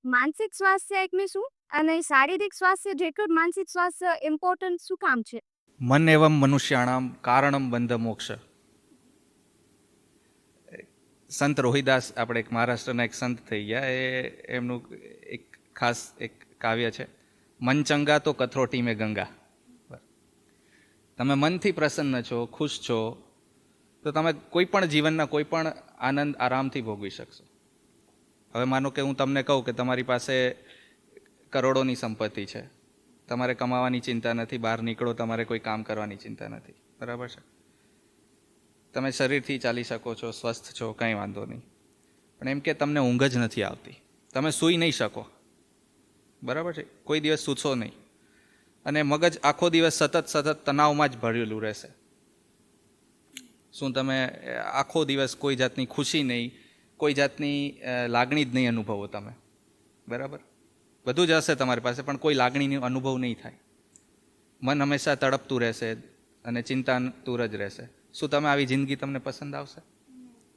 માનસિક સ્વાસ્થ્ય એટલે શું? અને શારીરિક સ્વાસ્થ્ય જેટલું જ માનસિક સ્વાસ્થ્ય ઇમ્પોર્ટન્ટ શું કામ છે? મન એવમ મનુષ્યાણામ કારણમ બંધ મોક્ષ. સંત રોહિદાસ આપણે એક મહારાષ્ટ્રના એક સંત થઈ ગયા, એમનું એક ખાસ એક કાવ્ય છે, મન ચંગા તો કથરોટી મેં ગંગા. તમે મનથી પ્રસન્ન છો, ખુશ છો, તો તમે કોઈ પણ જીવનના કોઈ પણ આનંદ આરામથી ભોગવી શકશો. હવે માનો કે હું તમને કહું કે તમારી પાસે કરોડોની સંપત્તિ છે, તમારે કમાવાની ચિંતા નથી, બહાર નીકળો તમારે કોઈ કામ કરવાની ચિંતા નથી, બરાબર છે, તમે શરીરથી ચાલી શકો છો, સ્વસ્થ છો, કંઈ વાંધો નહીં. પણ એમ કે તમને ઊંઘ જ નથી આવતી, તમે સૂઈ નહીં શકો, બરાબર છે, કોઈ દિવસ સૂશો નહીં, અને મગજ આખો દિવસ સતત તણાવમાં જ ભરેલું રહેશે. શું તમે આખો દિવસ કોઈ જાતની ખુશી નહીં, કોઈ જાતની લાગણી જ નહીં અનુભવો તમે, બરાબર? બધું જ હશે તમારી પાસે પણ કોઈ લાગણીનો અનુભવ નહીં થાય. મન હંમેશા તડપતું રહેશે અને ચિંતાતુર જ રહેશે. શું તમે આવી જિંદગી તમને પસંદ આવશે?